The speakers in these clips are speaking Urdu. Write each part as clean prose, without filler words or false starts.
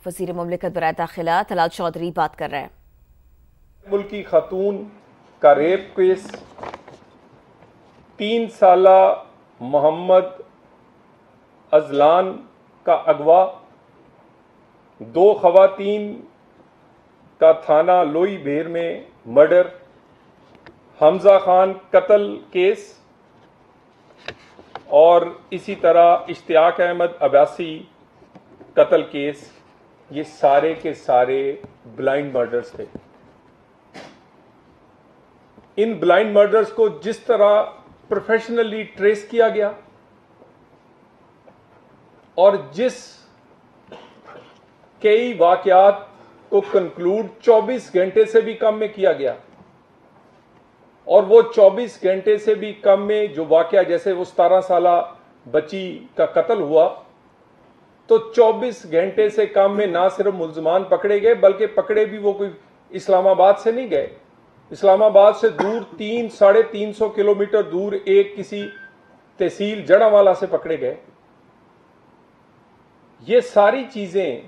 وزیر مملکت برائے داخلہ طلعت چودھری بات کر رہے ہیں۔ ملکی خاتون کا ریپ کیس، 3 سالہ محمد ازلان کا اغوا، 2 خواتین کا تھانہ لوئی بھیر میں مرڈر، حمزہ خان قتل کیس اور اسی طرح اشتیاق احمد عباسی قتل کیس، یہ سارے کے سارے بلائنڈ مرڈرز تھے۔ ان بلائنڈ مرڈرز کو جس طرح پروفیشنلی ٹریس کیا گیا اور جس کئی واقعات کو کنکلوڈ 24 گھنٹے سے بھی کم میں کیا گیا، اور وہ 24 گھنٹے سے بھی کم میں جو واقعہ جیسے وہ 17 سالہ بچی کا قتل ہوا، تو 24 گھنٹے سے کم میں نہ صرف ملزمان پکڑے گئے بلکہ پکڑے بھی وہ کوئی اسلام آباد سے نہیں گئے، اسلام آباد سے دور 300-350 کلومیٹر دور ایک کسی تحصیل جڑاوالا سے پکڑے گئے۔ یہ ساری چیزیں،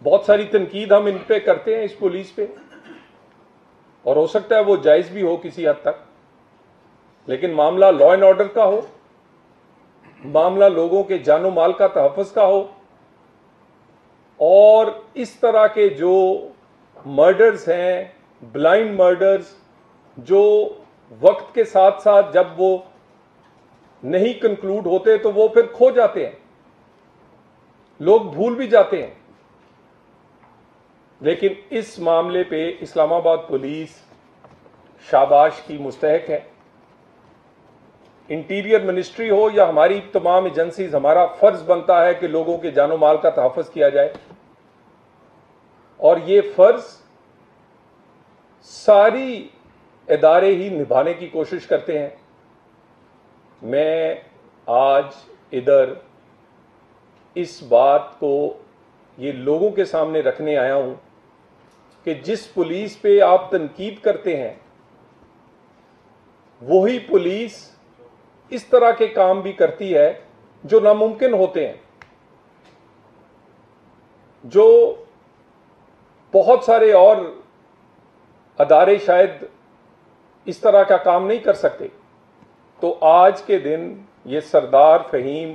بہت ساری تنقید ہم ان پہ کرتے ہیں، اس پولیس پہ، اور ہو سکتا ہے وہ جائز بھی ہو کسی حد تک، لیکن معاملہ لا اینڈ آرڈر کا ہو، معاملہ لوگوں کے جان و مال کا تحفظ کا ہو، اور اس طرح کے جو مرڈرز ہیں، بلائنڈ مرڈرز، جو وقت کے ساتھ ساتھ جب وہ نہیں کنکلوڈ ہوتے تو وہ پھر کھو جاتے ہیں، لوگ بھول بھی جاتے ہیں، لیکن اس معاملے پہ اسلام آباد پولیس شاباش کی مستحق ہے۔ انٹیریئر منسٹری ہو یا ہماری تمام ایجنسیز، ہمارا فرض بنتا ہے کہ لوگوں کے جان و مال کا تحفظ کیا جائے، اور یہ فرض ساری ادارے ہی نبھانے کی کوشش کرتے ہیں۔ میں آج ادھر اس بات کو یہ لوگوں کے سامنے رکھنے آیا ہوں کہ جس پولیس پہ آپ تنقید کرتے ہیں، وہی پولیس اس طرح کے کام بھی کرتی ہے جو ناممکن ہوتے ہیں، جو بہت سارے اور ادارے شاید اس طرح کا کام نہیں کر سکتے۔ تو آج کے دن یہ سردار فہیم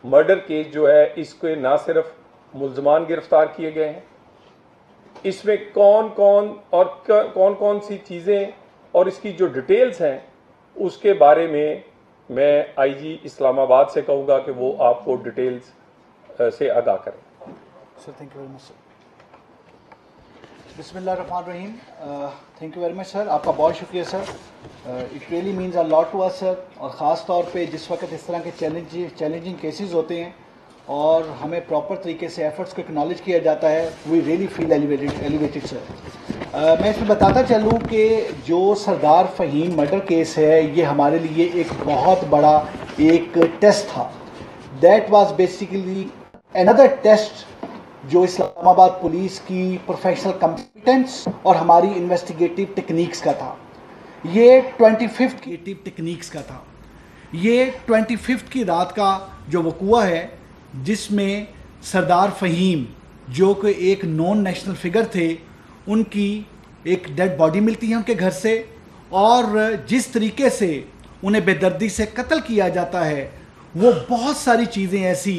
مرڈر کیس جو ہے، اس کے نہ صرف ملزمان گرفتار کیے گئے ہیں، اس میں کون کون سی چیزیں اور اس کی جو ڈیٹیلز ہیں، اس کے بارے میں آئی جی اسلام آباد سے کہوں گا کہ وہ آپ کو ڈیٹیلز سے آگاہ کریں۔ Sir thank you very much sir. بسم اللہ الرحمن الرحیم۔ Thank you very much sir, آپ کا بہت شکریہ sir. It really means a lot to us sir, اور خاص طور پہ جس وقت اس طرح کے چیلنجنگ کیسز ہوتے ہیں اور ہمیں پراپر طریقے سے ایفرٹس کو اکنالج کیا جاتا ہے، وی ریئلی فیل ایلیویٹڈ سر۔ میں اس میں بتاتا چلوں کہ جو سردار فہیم مرڈر کیس ہے، یہ ہمارے لیے ایک بہت بڑا ایک ٹیسٹ تھا۔ That was basically another test جو اسلام آباد پولیس کی پروفیشنل کمپیٹنس اور ہماری انویسٹیگیٹو ٹیکنیکس کا تھا۔ یہ 25 ٹیکنیکس کا تھا۔ یہ 25 کی رات کا جو وقوع ہے، جس میں سردار فہیم جو کہ ایک نون نیشنل فگر تھے، ان کی ایک ڈیڈ باڈی ملتی ہے ان کے گھر سے، اور جس طریقے سے انہیں بے دردی سے قتل کیا جاتا ہے، وہ بہت ساری چیزیں ایسی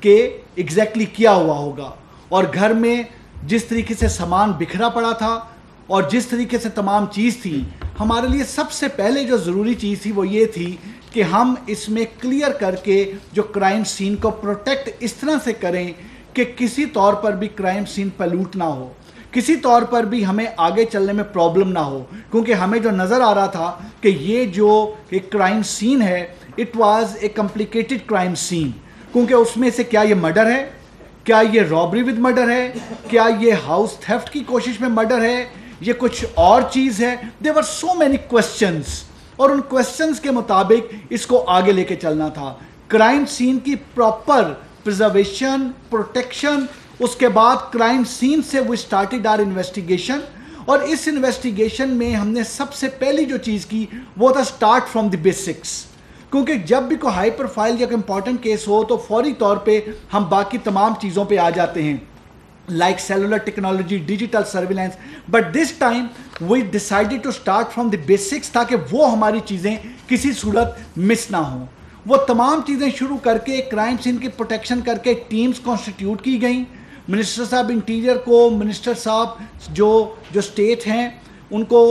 کہ ایگزیکٹلی کیا ہوا ہوگا، اور گھر میں جس طریقے سے سامان بکھرا پڑا تھا اور جس طریقے سے تمام چیز تھی، ہمارے لیے سب سے پہلے جو ضروری چیز تھی وہ یہ تھی کہ ہم اس میں کلیئر کر کے جو کرائم سین کو پروٹیکٹ اس طرح سے کریں کہ کسی طور پر بھی کرائم سین پلیوٹ نہ ہو، کسی طور پر بھی ہمیں آگے چلنے میں پرابلم نہ ہو، کیونکہ ہمیں جو نظر آ رہا تھا کہ یہ جو ایک کرائم سین ہے، it was a complicated crime scene, کیونکہ اس میں سے کیا یہ مرڈر ہے، کیا یہ رابری ود مرڈر ہے، کیا یہ ہاؤس تھیفٹ کی کوشش میں مرڈر ہے، یہ کچھ اور چیز ہے۔ there were so many questions، اور ان کوسچنز کے مطابق اس کو آگے لے کے چلنا تھا۔ کرائم سین کی پراپر پرزرویشن، پروٹیکشن، اس کے بعد کرائم سین سے we started our انویسٹیگیشن، اور اس انویسٹیگیشن میں ہم نے سب سے پہلی جو چیز کی وہ تھا start from the basics۔ کیونکہ جب بھی کوئی ہائی پروفائل یا کوئی امپورٹنٹ کیس ہو تو فوری طور پہ ہم باقی تمام چیزوں پہ آ جاتے ہیں، like cellular technology, digital surveillance. But this time we decided to start from the basics تاکہ وہ ہماری چیزیں کسی صورت مس نہ ہوں. وہ تمام چیزیں شروع کر کے کرائم سین کی پروٹیکشن کر کے ٹیمز کانسٹیٹیوٹ کی گئیں. منسٹر صاحب انٹیریئر کو، منسٹر صاحب جو اسٹیٹ ہیں ان کو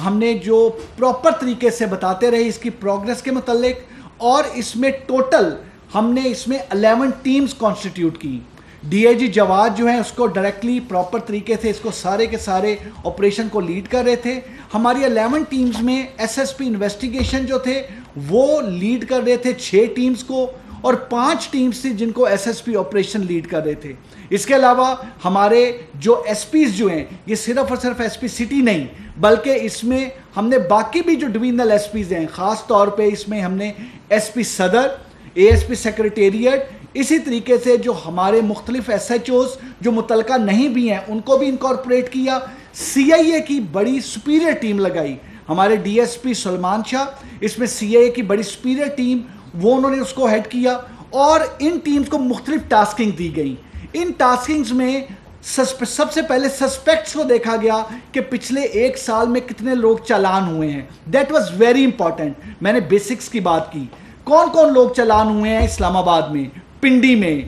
ہم نے جو پراپر طریقے سے بتاتے رہے اس کی پروگریس کے متعلق، اور اس میں ٹوٹل ہم نے اس میں 11 ٹیمز کانسٹیٹیوٹ کی. ڈی آئی جی جواد جو ہیں اس کو ڈائریکٹلی پراپر طریقے سے اس کو سارے کے سارے آپریشن کو لیڈ کر رہے تھے. ہماری 11 ٹیمز میں ایس ایس پی انویسٹیگیشن جو تھے وہ لیڈ کر رہے تھے 6 ٹیمز کو، اور 5 ٹیمز تھی جن کو S S P operation lead کر رہے تھے. اس کے علاوہ ہمارے جو ایس پیز جو ہیں یہ صرف اور صرف ایس پی سٹی نہیں بلکہ اس میں ہم نے باقی بھی جو ڈویژنل ایس پیز ہیں، خاص طور پہ اس میں ہم نے ایس پی صدر، اے ایس پی سیکریٹریٹ، اسی طریقے سے جو ہمارے مختلف ایس ایچ اوز جو متعلقہ نہیں بھی ہیں ان کو بھی انکارپوریٹ کیا. سی آئی اے کی بڑی سپیریئر ٹیم لگائی، ہمارے ڈی ایس پی سلمان شاہ، اس میں سی آئی اے کی بڑی سپیریئر ٹیم وہ انہوں نے اس کو ہیڈ کیا، اور ان ٹیمز کو مختلف ٹاسکنگ دی گئی. ان ٹاسکنگز میں سب سے پہلے سسپیکٹس کو دیکھا گیا کہ پچھلے 1 سال میں کتنے لوگ چالان ہوئے ہیں. That was very important. میں نے بیسکس کی بات کی، کون کون لوگ چالان ہوئے ہیں اسلام آباد میں، پنڈی میں،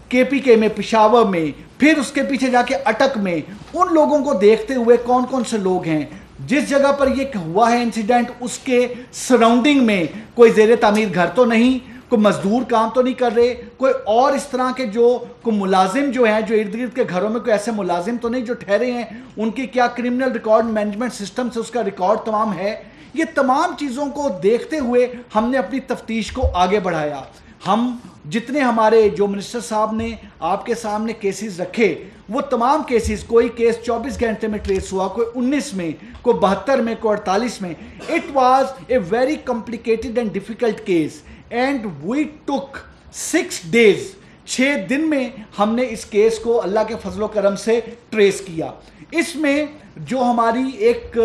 کے پی کے میں، پشاور میں، پھر اس کے پیچھے جا کے اٹک میں. ان لوگوں کو دیکھتے ہوئے کون کون سے لوگ ہیں، جس جگہ پر یہ ہوا ہے انسیڈنٹ اس کے سراؤنڈنگ میں کوئی زیر تعمیر گھر تو نہیں، کوئی مزدور کام تو نہیں کر رہے، کوئی اور اس طرح کے جو کوئی ملازم جو ہیں جو ارد گرد کے گھروں میں کوئی ایسے ملازم تو نہیں جو ٹھہرے ہیں، ان کی کیا کرمنل ریکارڈ مینجمنٹ سسٹم سے اس کا ریکارڈ تمام ہے. یہ تمام چیزوں کو دیکھتے ہوئے ہم نے اپنی تفتیش کو آگے بڑھایا. ہم جتنے ہمارے جو منسٹر صاحب نے آپ کے سامنے کیسز رکھے وہ تمام کیسز، کوئی کیس 24 گھنٹے میں ٹریس ہوا، کوئی 19 میں، کوئی 72 میں، کوئی 48 میں. It was a very complicated and difficult case and we took 6 days. 6 دن میں ہم نے اس کیس کو اللہ کے فضل و کرم سے ٹریس کیا. اس میں جو ہماری ایک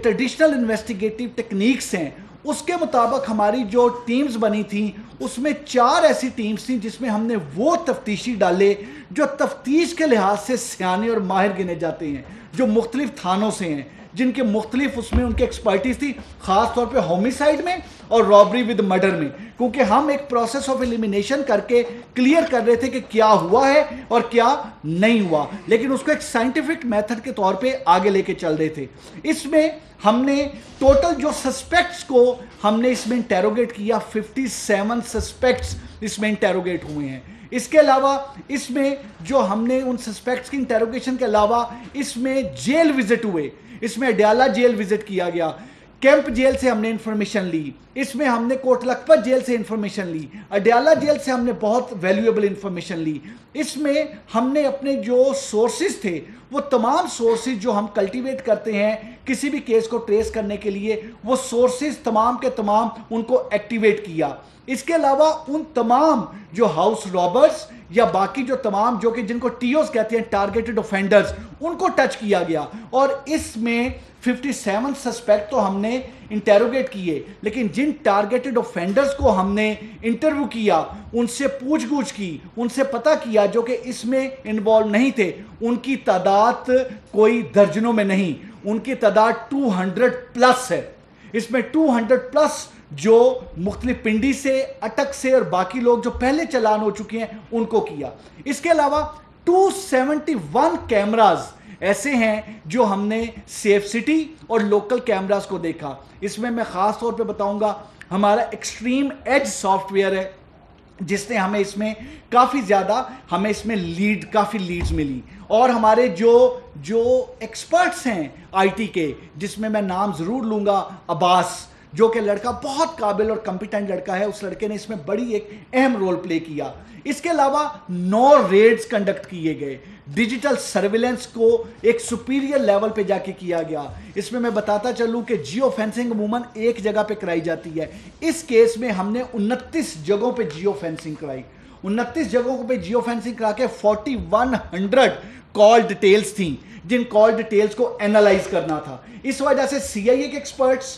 ٹریڈیشنل انویسٹیگیٹو ٹیکنیکس ہیں اس کے مطابق ہماری جو ٹیمز بنی تھیں اس میں 4 ایسی ٹیمز تھیں جس میں ہم نے وہ تفتیشی ڈالے جو تفتیش کے لحاظ سے سیانے اور ماہر گنے جاتے ہیں، جو مختلف تھانوں سے ہیں، جن کے مختلف اس میں ان کی ایکسپرٹیز تھی، خاص طور پہ ہومیسائیڈ میں اور رابری ود مرڈر میں. کیونکہ ہم ایک پروسیس آف ایلیمینیشن کر کے کلیئر کر رہے تھے کہ کیا ہوا ہے اور کیا نہیں ہوا، لیکن اس کو ایک سائنٹیفک میتھڈ کے طور پہ آگے لے کے چل رہے تھے. اس میں ہم نے ٹوٹل جو سسپیکٹس کو ہم نے اس میں انٹیروگیٹ کیا، 57 سسپیکٹس اس میں انٹیروگیٹ ہوئے ہیں. اس کے علاوہ اس میں جو ہم نے ان سسپیکٹس کی انٹیروگیشن کے علاوہ اس میں جیل وزٹ ہوئے. اس میں اڈیالہ جیل وزٹ کیا گیا، کیمپ جیل سے ہم نے انفارمیشن لی، اس میں ہم نے کوٹ لکھپت جیل سے انفارمیشن لی، اڈیالہ جیل سے ہم نے بہت ویلیویبل انفارمیشن لی. اس میں ہم نے اپنے جو سورسز تھے وہ تمام سورسز جو ہم کلٹیویٹ کرتے ہیں کسی بھی کیس کو ٹریس کرنے کے لیے، وہ سورسز تمام کے تمام ان کو ایکٹیویٹ کیا. اس کے علاوہ ان تمام جو ہاؤس رابرز یا باقی جو تمام جو کہ جن کو ٹی اوز کہتے ہیں ٹارگیٹڈ اوفینڈرز، ان کو ٹچ کیا گیا. اور اس میں 57 سسپیکٹ تو ہم نے انٹیروگیٹ کیے، لیکن جن ٹارگیٹڈ اوفینڈرز کو ہم نے انٹرویو کیا، ان سے پوچھ گچھ کی، ان سے پتہ کیا جو کہ اس میں انوالو نہیں تھے، ان کی تعداد کوئی درجنوں میں نہیں، ان کی تعداد 200+ ہے. اس میں 200+ جو مختلف پنڈی سے، اٹک سے اور باقی لوگ جو پہلے چلان ہو چکے ہیں ان کو کیا. اس کے علاوہ 271 کیمراز ایسے ہیں جو ہم نے سیف سٹی اور لوکل کیمراز کو دیکھا. اس میں خاص طور پہ بتاؤں گا ہمارا ایکسٹریم ایج سافٹ ویئر ہے جس نے ہمیں اس میں کافی زیادہ کافی لیڈز ملی. اور ہمارے جو ایکسپرٹس ہیں آئی ٹی کے، جس میں نام ضرور لوں گا، عباس، جو کہ لڑکا بہت قابل اور کمپیٹنٹ لڑکا ہے، اس لڑکے نے اس میں بڑی ایک اہم رول پلے کیا. اس کے علاوہ 9 ریڈز کنڈکٹ کیے گئے. ڈیجیٹل سرویلنس کو ایک سپیریئر لیول پہ جا کے کیا گیا. اس میں بتاتا چلوں کہ جیو فینسنگ عموماً ایک جگہ پہ کرائی جاتی ہے. اس کیس میں ہم نے 29 جگہوں پہ جیو فینسنگ کرائی. 29 جگہوں پہ جیو فینسنگ کرا کے 4100 کال ڈیٹیلز تھیں جن کال ڈیٹیلز کو اینالائز کرنا تھا. اس وجہ سے سی آئی اے کے experts,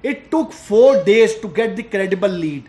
It took 4 days to get the credible lead,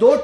2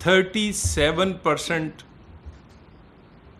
37%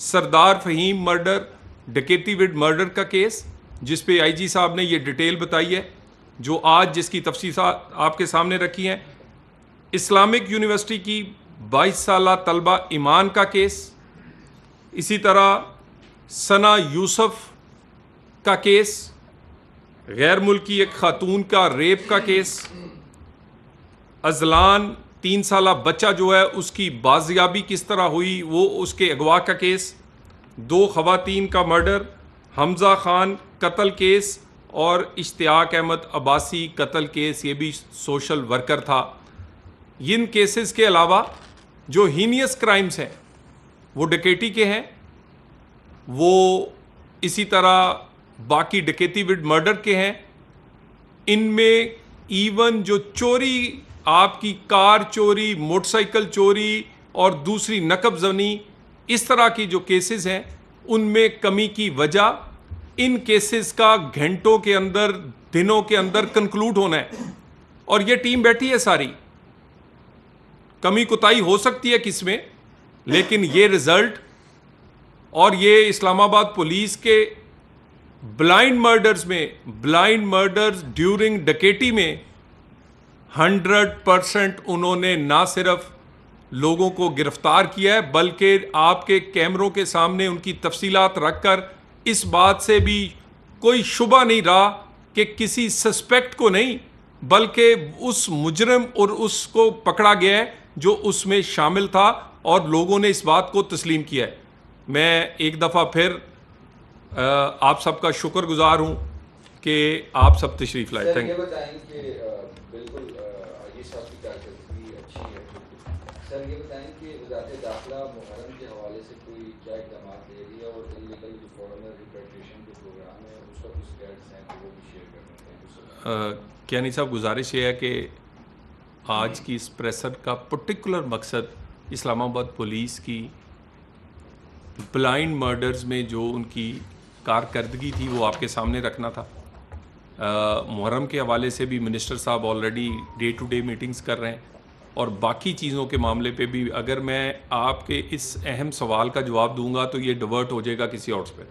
Sardar Fahim murder, ڈکیتی وڈ مرڈر کا کیس جس پہ آئی جی صاحب نے یہ ڈیٹیل بتائی ہے، جو آج جس کی تفصیلات آپ کے سامنے رکھی ہیں، اسلامک یونیورسٹی کی 22 سالہ طلبہ ایمان کا کیس، اسی طرح ثنا یوسف کا کیس، غیر ملکی ایک خاتون کا ریپ کا کیس، ازلان 3 سالہ بچہ جو ہے اس کی بازیابی کس طرح ہوئی، وہ اس کے اغوا کا کیس، 2 خواتین کا مرڈر، حمزہ خان قتل کیس اور اشتیاق احمد عباسی قتل کیس، یہ بھی سوشل ورکر تھا۔ ان کیسز کے علاوہ جو ہینیس کرائمز ہیں وہ ڈکیٹی کے ہیں، وہ اسی طرح باقی ڈکیتی وڈ مرڈر کے ہیں۔ ان میں ایون جو چوری، آپ کی کار چوری، موٹر سائیکل چوری اور دوسری نقب زنی، اس طرح کی جو کیسز ہیں ان میں کمی کی وجہ ان کیسز کا گھنٹوں کے اندر، دنوں کے اندر کنکلوڈ ہونا ہے، اور یہ ٹیم بیٹھی ہے ساری۔ کمی کوتاہی ہو سکتی ہے کس میں، لیکن یہ رزلٹ اور یہ اسلام آباد پولیس کے بلائنڈ مرڈرز میں، بلائنڈ مرڈرز ڈیورنگ ڈکیٹی میں 100% انہوں نے نہ صرف لوگوں کو گرفتار کیا ہے بلکہ آپ کے کیمروں کے سامنے ان کی تفصیلات رکھ کر اس بات سے بھی کوئی شبہ نہیں رہا کہ کسی سسپیکٹ کو نہیں بلکہ اس مجرم اور اس کو پکڑا گیا ہے جو اس میں شامل تھا، اور لوگوں نے اس بات کو تسلیم کیا ہے۔ میں ایک دفعہ پھر آپ سب کا شکر گزار ہوں کہ آپ سب تشریف لائے۔ سر یہ بتائیں کہ بالکل آئی جی صاحب کی کارکردگی اچھی ہے، سر یہ بتائیں کہ وزارت داخلہ محرم کے حوالے سے کوئی کیا اقدامات لے رہی ہے، اور انلیگل جو فارنر ریپیٹریشن جو پروگرام ہے اس کا کچھ گائیڈز ہیں تو وہ بھی شیئر کریں۔ کیانی صاحب، گزارش یہ ہے کہ آج کی اس پریسر کا پرٹیکولر مقصد اسلام آباد پولیس کی بلائنڈ مرڈرز میں جو ان کی کارکردگی تھی وہ آپ کے سامنے رکھنا تھا۔ محرم کے حوالے سے بھی منسٹر صاحب already day to day meetings کر رہے ہیں، اور باقی چیزوں کے معاملے پہ بھی اگر میں آپ کے اس اہم سوال کا جواب دوں گا تو یہ ڈیورٹ ہو جائے گا کسی اور پہ۔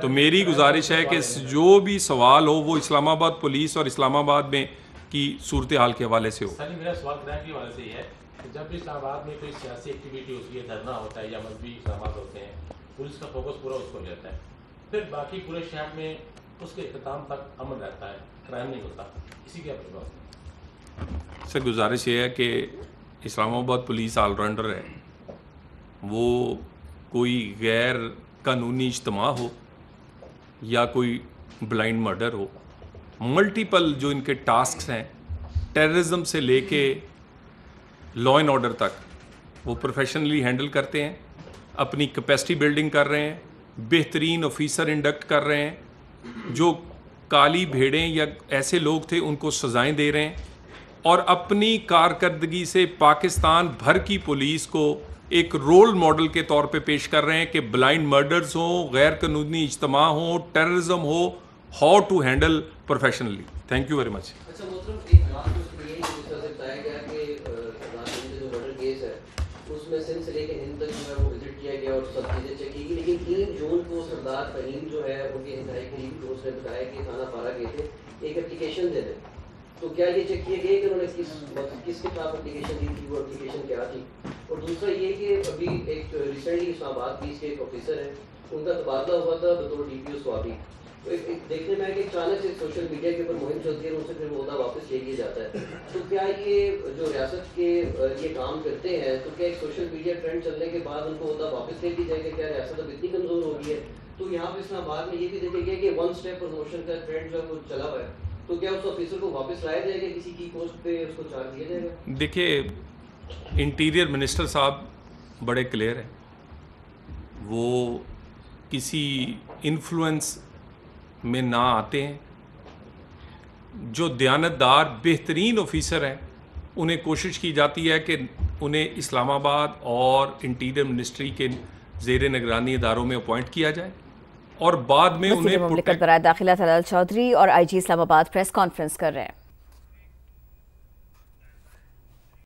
تو میری گزارش ہے کہ جو بھی سوال ہو وہ اسلام آباد پولیس اور اسلام آباد میں کی صورتحال کے حوالے سے ہو۔ سر میرا سوال کرائم کے حوالے سے یہ ہے کہ جب بھی اسلام آباد میں کوئی سیاسی ایکٹیویٹی ہوتی ہے، دھرنا ہوتا ہے یا مذہبی اقدامات ہوتے ہیں، پولیس کا فوکس پورا اس کو رہتا ہے، پھر باقی پورے شہر میں اس کے اختتام تک امن رہتا ہے، کرائم نہیں ہوتا، اسی کے اپنے سر گزارش یہ ہے کہ اسلام آباد پولیس آل راؤنڈر ہے، وہ کوئی غیر قانونی اجتماع ہو یا کوئی بلائنڈ مرڈر ہو، ملٹیپل جو ان کے ٹاسکس ہیں ٹیررزم سے لے کے لا اینڈ آرڈر تک وہ پروفیشنلی ہینڈل کرتے ہیں، اپنی کیپیسٹی بلڈنگ کر رہے ہیں، بہترین آفیسر انڈکٹ کر رہے ہیں، جو کالی بھیڑیں یا ایسے لوگ تھے ان کو سزائیں دے رہے ہیں، اور اپنی کارکردگی سے پاکستان بھر کی پولیس کو ایک رول ماڈل کے طور پہ پیش کر رہے ہیں کہ بلائنڈ مرڈرز ہوں، غیر قانونی اجتماع ہوں، ٹیررزم ہو، how to handle professionally. Thank you very much. اچھا محترم، ایک بات تو یہ ہے جس طرح سے بتایا گیا کہ جو مرڈر کیس ہے اس میں سندھ سے لے کے ہند تک جو ہے وہ وزٹ کیا گیا اور سب چیزیں چیک کی گئی، لیکن 3 جون کو سردار فہیم جو ہے ان کے انتہائی قریبی دوست نے بتایا کہ تھانہ پارا گئے تھے ایک اپلیکیشن دینے، تو کیا یہ چیک کیے گئے کہ انہوں نے کس کے خلاف اپلیکیشن دی تھی، وہ اپلیکیشن کیا تھی؟ اور دوسرا یہ کہ ابھی ایک ریسنٹلی اسلام آباد پولیس کے ایک آفیسر ہیں، ان کا تبادلہ ہوا تھا بطور ڈی پی او سوابی، تو دیکھنے میں ہے کہ اچانک سے سوشل میڈیا کے اوپر مہم چلتی ہے اور ان سے پھر وہ عہدہ واپس لے لیا جاتا ہے، تو کیا یہ جو ریاست کے یہ کام کرتے ہیں تو کیا ایک سوشل میڈیا ٹرینڈ چلنے کے بعد ان کو عہدہ واپس لے لیا جائے گا؟ کیا ریاست اب اتنی کمزور ہو گئی ہے؟ تو یہاں پہ اسلام آباد میں یہ بھی دیکھا گیا کہ 1 اسٹیپ پروموشن کا ٹرینڈ جو ہے وہ چلا ہوا ہے، تو کیا اس آفیسر کو واپس لایا جائے گا، کسی کی پوسٹ پہ اس کو چارج دیا جائے گا؟ دیکھیے، انٹیریئر منسٹر صاحب بڑے کلیئر ہیں، وہ کسی انفلوئنس میں نہ آتے ہیں، جو دیانتدار بہترین آفیسر ہیں انہیں کوشش کی جاتی ہے کہ انہیں اسلام آباد اور انٹیریئر منسٹری کے زیر نگرانی اداروں میں اپوائنٹ کیا جائے، اور بعد میں وزیر انہیں مملکت برائے داخلہ طلال چودھری اور آئی جی اسلام آباد پریس کانفرنس کر رہے ہیں۔